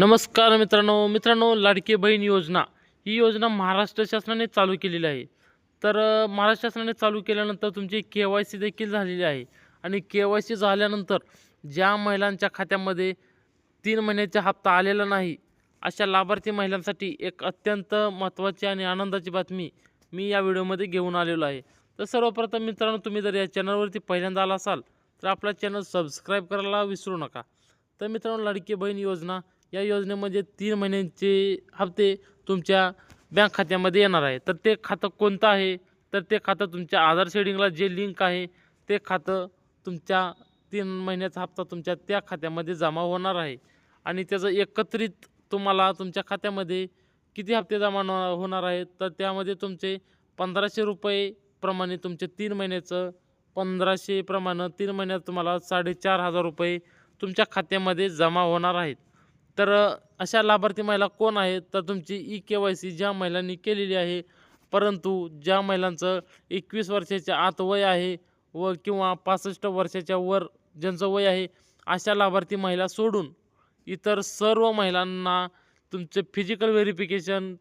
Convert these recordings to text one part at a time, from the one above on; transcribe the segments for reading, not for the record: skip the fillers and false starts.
नमस्कार मित्रांनो लाडकी बहीण योजना ही योजना महाराष्ट्र शासनाने चालू केलेली आहे। तर महाराष्ट्र शासनाने चालू केल्यानंतर तुमची KYC देखील झालेली आहे आणि KYC झाल्यानंतर ज्या महिलांच्या खात्यामध्ये 3 महिन्याचा हप्ता आलेला नाही अशा लाभार्थी महिलांसाठी एक अत्यंत महत्त्वाची आणि आनंदाची बातमी मी या व्हिडिओमध्ये घेऊन आलेलो आहे। तर सर्वप्रथम मित्रांनो, तुम्ही जर या चॅनलवरती पहिल्यांदा आला असाल तर आपला चॅनल सबस्क्राईब करायला विसरू नका। तर मित्रांनो, लाडकी बहीण योजना या योजनेमध्ये 3 महिन्यांचे हप्ते तुमच्या बँक खात्यामध्ये येणार आहे। तर ते खातं कोणतं आहे? तर ते खातं तुमच्या आधार शेडिंगला जे लिंक आहे ते खातं तुमच्या 3 महिन्याचा हप्ता तुमच्या त्या खात्यामध्ये जमा होणार आहे आणि त्याचं एकत्रित तुम्हाला तुमच्या खात्यामध्ये किती हप्ते जमा होणार आहेत, तर त्यामध्ये तुमचे 1500 रुपये प्रमाणे तुमचे 3 महिन्याचं 1500 प्रमाणे 3 महिन्यात तुम्हाला 4500 रुपये तुमच्या खात्यामध्ये जमा होणार आहेत। तर अशा लाभार्थी महिला कोण आहेत? तर तुमची KYC ज्या महिलांनी केलेली आहे, परंतु ज्या महिलांचं 21 वर्षाच्या आत वय आहे व किंवा 65 वर्षाच्या वर ज्यांचं वय आहे, अशा लाभार्थी महिला सोडून इतर सर्व महिलांना तुमचे फिजिकल व्हेरिफिकेशन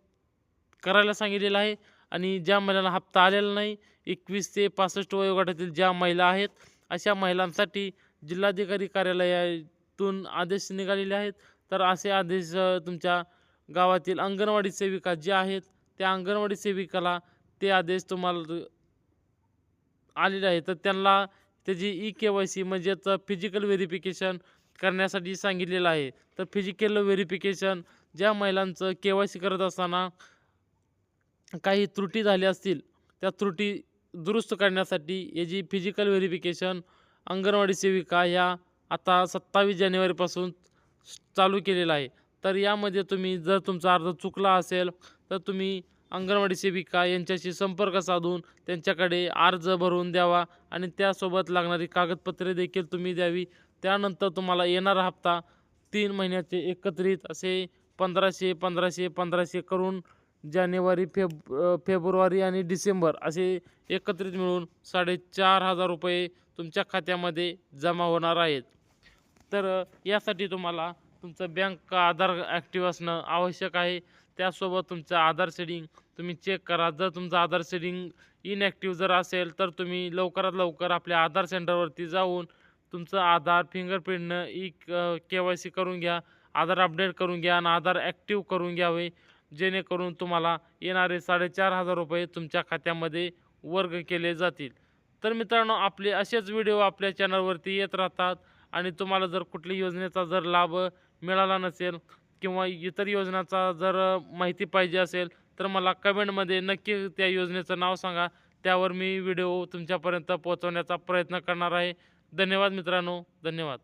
करायला सांगितलेलं आहे। आणि ज्या महिलांना हप्ता आलेला नाही, 21 ते 65 वयोगटातील ज्या महिला आहेत, अशा महिलांसाठी जिल्हाधिकारी कार्यालयातून आदेश निघालेले आहेत। तर असे आदेश तुमच्या गावातील अंगणवाडी सेविका ज्या आहेत, त्या अंगणवाडी सेविकाला ते आदेश तुम्हाला आलेले आहे, तर त्यांना त्याची KYC म्हणजेच फिजिकल व्हेरिफिकेशन करण्यासाठी सांगितलेलं आहे। तर फिजिकल व्हेरिफिकेशन ज्या महिलांचं KYC करत असताना काही त्रुटी झाल्या असतील, त्या त्रुटी दुरुस्त करण्यासाठी याची फिजिकल व्हेरिफिकेशन अंगणवाडी सेविका या आता 27 जानेवारीपासून चालू केलेला आहे। तर यामध्ये तुम्ही जर तुमचा अर्ज चुकला असेल तर तुम्ही अंगणवाडी सेविका यांच्याशी संपर्क साधून त्यांच्याकडे अर्ज भरून द्यावा आणि त्यासोबत लागणारी कागदपत्रे देखील तुम्ही द्यावी। त्यानंतर तुम्हाला येणारा हप्ता 3 महिन्याचे एकत्रित असे 1500 1500 1500 करून जानेवारी फेब्रुवारी आणि डिसेंबर असे एकत्रित मिळून 4500 रुपये तुमच्या खात्यामध्ये जमा होणार आहेत। तर यासाठी तुम्हाला तुमचं बँक आधार ॲक्टिव्ह असणं आवश्यक आहे। त्यासोबत तुमचं आधार शेडिंग तुम्ही चेक करा। जर तुमचं आधार शेडिंग इनॲक्टिव्ह जर असेल तर तुम्ही लवकरात लवकर आपल्या आधार सेंटरवरती जाऊन तुमचं आधार फिंगरप्रिंटनं KYC करून घ्या, आधार अपडेट करून घ्या आणि आधार ॲक्टिव्ह करून घ्यावे, जेणेकरून तुम्हाला येणारे 4500 रुपये तुमच्या खात्यामध्ये वर्ग केले जातील। तर मित्रांनो, आपले असेच व्हिडिओ आपल्या चॅनलवरती येत राहतात आणि तुम्हाला जर कुठली योजनेचा जर लाभ मिळाला नसेल किंवा इतर योजनाचा जर माहिती पाहिजे असेल तर मला कमेंटमध्ये नक्की त्या योजनेचं नाव सांगा। त्यावर मी व्हिडिओ तुमच्यापर्यंत पोहोचवण्याचा प्रयत्न करणार आहे। धन्यवाद मित्रांनो, धन्यवाद।